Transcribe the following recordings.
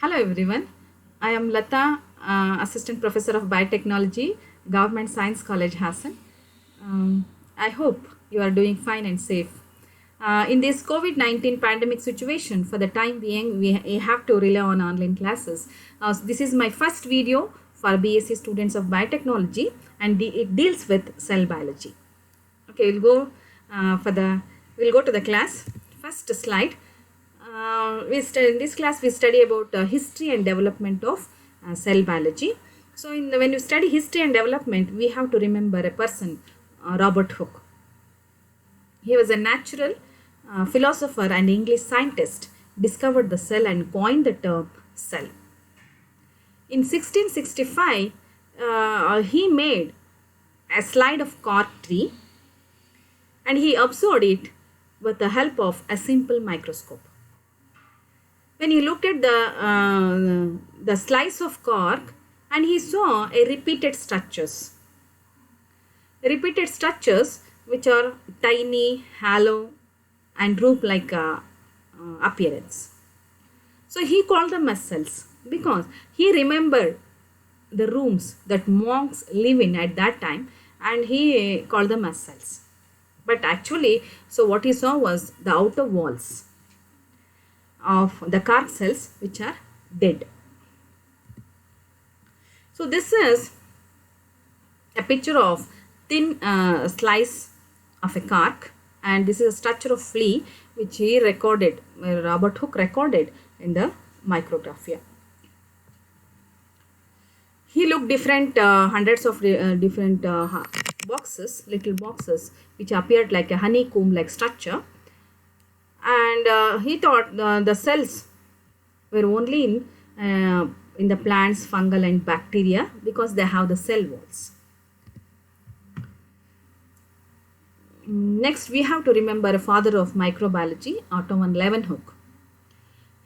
Hello everyone, I am Lata, Assistant Professor of Biotechnology, Government Science College, Hassan. I hope you are doing fine and safe. In this COVID-19 pandemic situation, for the time being, we have to rely on online classes. This is my first video for BSc students of Biotechnology and it deals with cell biology. Okay, we'll go to the class. First slide. In this class we study about history and development of cell biology. So when you study history and development, we have to remember a person, Robert Hooke. He was a natural philosopher and English scientist, discovered the cell and coined the term cell. In 1665, he made a slide of cork tree and he observed it with the help of a simple microscope. When he looked at the slice of cork and he saw a repeated structures which are tiny, hollow and rope-like appearance. So he called them as cells because he remembered the rooms that monks live in at that time and he called them as cells. But actually, so what he saw was the outer walls of the cork cells which are dead. So this is a picture of thin slice of a cork, and this is a structure of flea which he recorded, Robert Hooke recorded in the Micrographia. He looked different hundreds of different boxes, little boxes which appeared like a honeycomb like structure, and he thought the cells were only in the plants, fungal and bacteria because they have the cell walls. Next we have to remember a father of microbiology, Otto van Leeuwenhoek.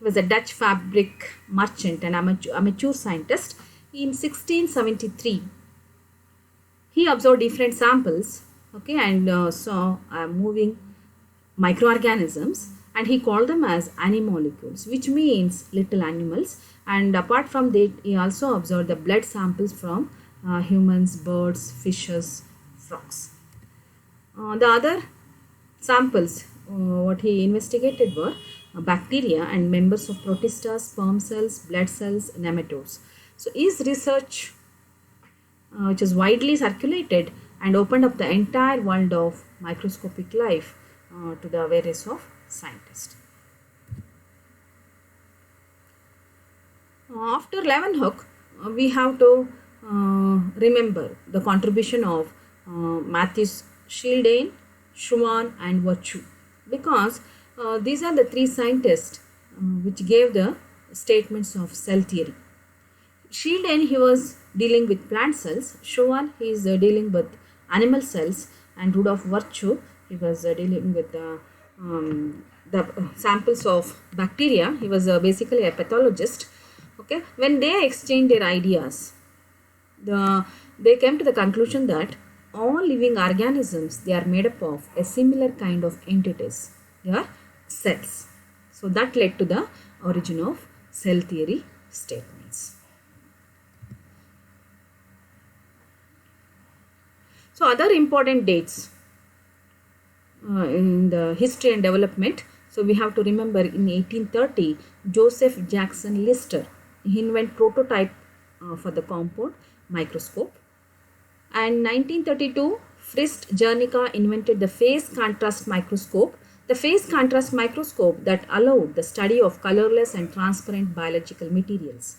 He was a Dutch fabric merchant and amateur scientist. In 1673 he observed different samples, and saw moving microorganisms, and he called them as animalcules, which means little animals. And apart from that, he also observed the blood samples from humans, birds, fishes, frogs. The other samples what he investigated were bacteria and members of protistas, sperm cells, blood cells, nematodes. So his research, which is widely circulated and opened up the entire world of microscopic life to the awareness of scientists. After Leeuwenhoek, we have to remember the contribution of Matthias Schildane, Schumann and Virchow, because these are the three scientists which gave the statements of cell theory. Schildane, he was dealing with plant cells. Schumann, he is dealing with animal cells, and Rudolf Virchow, he was dealing with the samples of bacteria. He was basically a pathologist. When they exchanged their ideas, they came to the conclusion that all living organisms, they are made up of a similar kind of entities. They are cells. So that led to the origin of cell theory statements. So other important dates in the history and development. So we have to remember in 1830, Joseph Jackson Lister, he invented prototype for the compound microscope. And 1932, Fritz Jernicka invented the phase contrast microscope. The phase contrast microscope that allowed the study of colorless and transparent biological materials.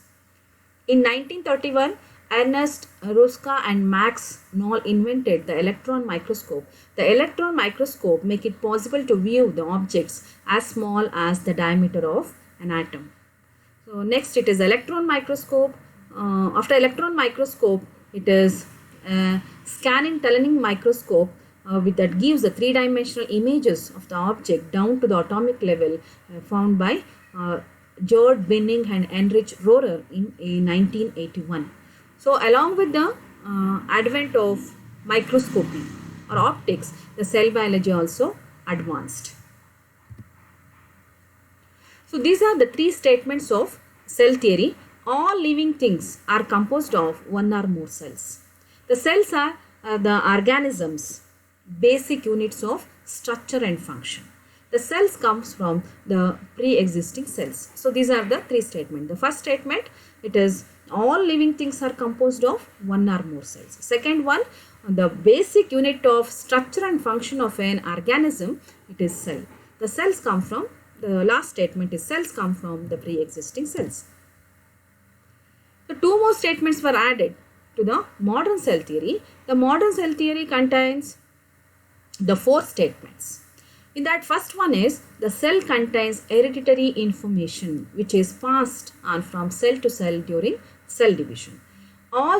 In 1931, Ernest Ruska and Max Knoll invented the electron microscope. The electron microscope make it possible to view the objects as small as the diameter of an atom. So next it is electron microscope. After electron microscope, it is scanning tunneling microscope that gives the three-dimensional images of the object down to the atomic level, found by George Binning and Heinrich Rohrer in 1981. So along with the advent of microscopy or optics, the cell biology also advanced. So these are the three statements of cell theory, all living things are composed of one or more cells. The cells are the organisms, basic units of structure and function. The cells comes from the pre-existing cells. So these are the three statements. The first statement, it is all living things are composed of one or more cells. Second one, the basic unit of structure and function of an organism, it is cell. The cells come from, the last statement is cells come from the pre-existing cells. The two more statements were added to the modern cell theory. The modern cell theory contains the four statements. In that, first one is the cell contains hereditary information which is passed on from cell to cell during cell division.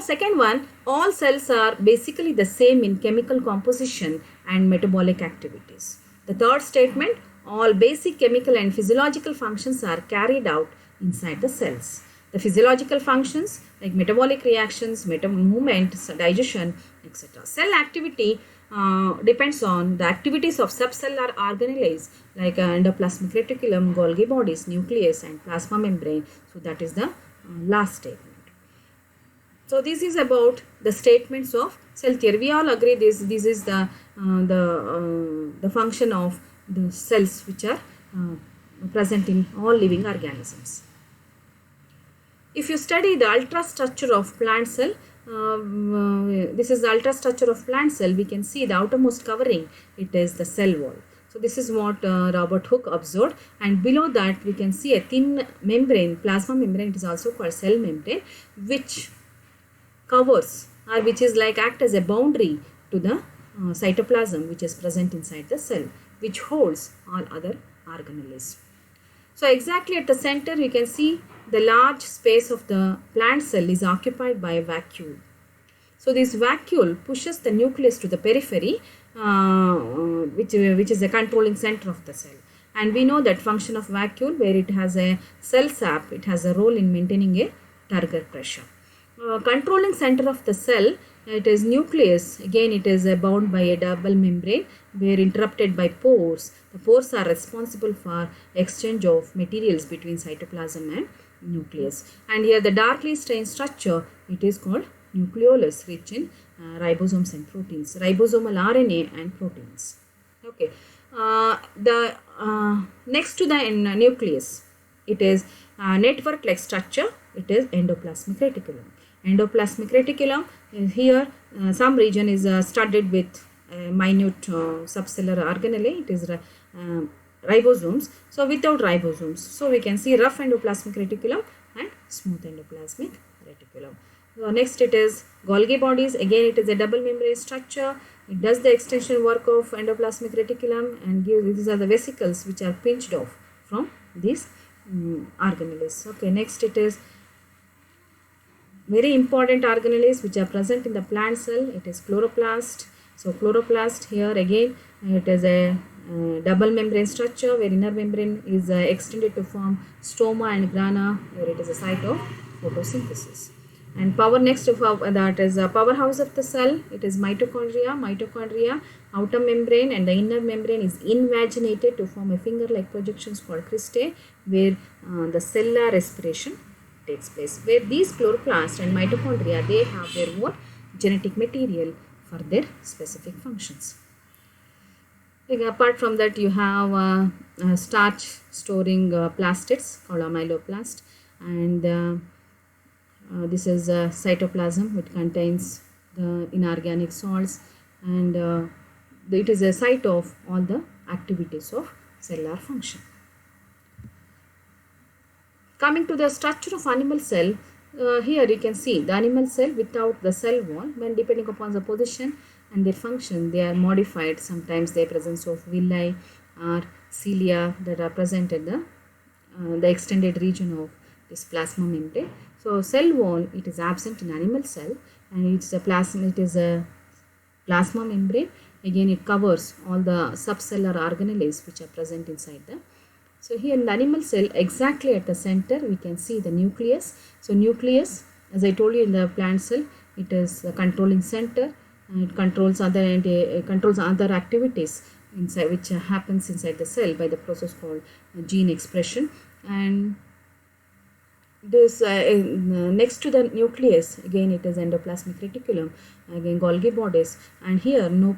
Second one, all cells are basically the same in chemical composition and metabolic activities. The third statement, all basic chemical and physiological functions are carried out inside the cells. The physiological functions like metabolic reactions, movement, digestion, etc. Cell activity depends on the activities of subcellular organelles like endoplasmic reticulum, Golgi bodies, nucleus and plasma membrane. So that is the last statement. So this is about the statements of cell theory. We all agree this is the function of the cells which are present in all living organisms. If you study the ultrastructure of plant cell, this is the ultrastructure of plant cell. We can see the outermost covering, it is the cell wall. So this is what Robert Hooke observed, and below that we can see a thin membrane, plasma membrane. It is also called cell membrane, which covers or which is like act as a boundary to the cytoplasm which is present inside the cell, which holds all other organelles. So exactly at the center you can see the large space of the plant cell is occupied by a vacuole. So this vacuole pushes the nucleus to the periphery, which is the controlling center of the cell. And we know that function of vacuole, where it has a cell sap, it has a role in maintaining a turgor pressure. Controlling center of the cell, it is nucleus. Again it is bound by a double membrane where interrupted by pores. The pores are responsible for exchange of materials between cytoplasm and nucleus. And here the darkly stained structure, it is called nucleolus, rich in ribosomes and proteins, ribosomal RNA and proteins. Okay. Next to the nucleus, it is network like structure, it is endoplasmic reticulum. Endoplasmic reticulum is here, some region is studded with minute subcellular organelle, it is ribosomes. So without ribosomes, so we can see rough endoplasmic reticulum and smooth endoplasmic reticulum. So next it is Golgi bodies. Again it is a double membrane structure. It does the extension work of endoplasmic reticulum and these are the vesicles which are pinched off from these organelles. Okay, next it is very important organelles which are present in the plant cell. It is chloroplast. So chloroplast here again it is a double membrane structure where inner membrane is extended to form stoma and grana, where it is a site of photosynthesis. And power next to that is a powerhouse of the cell. It is mitochondria. Mitochondria, outer membrane and the inner membrane is invaginated to form a finger-like projections called cristae, where the cellular respiration takes place. Where these chloroplasts and mitochondria, they have their own genetic material for their specific functions. Apart from that, you have starch storing plastids called amyloplast, and this is cytoplasm, which contains the inorganic salts, and it is a site of all the activities of cellular function. Coming to the structure of animal cell, here you can see the animal cell without the cell wall, when depending upon the position and their function, they are modified. Sometimes the presence of villi or cilia that are present at the extended region of this plasma membrane. So cell wall, it is absent in animal cell, and it is a plasma membrane. Again it covers all the subcellular organelles which are present inside the. So here in the animal cell, exactly at the center we can see the nucleus. So nucleus, as I told you, in the plant cell, it is the controlling center, and it controls other activities inside, which happens inside the cell by the process called gene expression. And this next to the nucleus, again it is endoplasmic reticulum, again Golgi bodies, and here no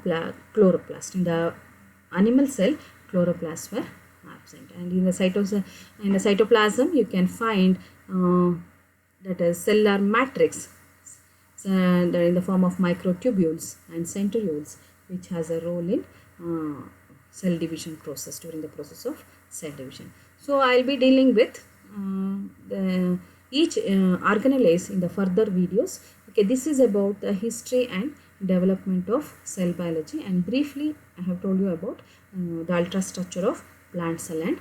chloroplast. In the animal cell, chloroplasts were absent, and in the cytoplasm you can find that is cellular matrix, in the form of microtubules and centrioles, which has a role in cell division process, during the process of cell division. So I will be dealing with each organelles in the further videos. Okay, this is about the history and development of cell biology, and briefly I have told you about the ultrastructure of plant cell and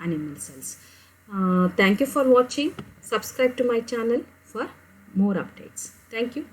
animal cells. Thank you for watching. Subscribe to my channel for more updates. Thank you.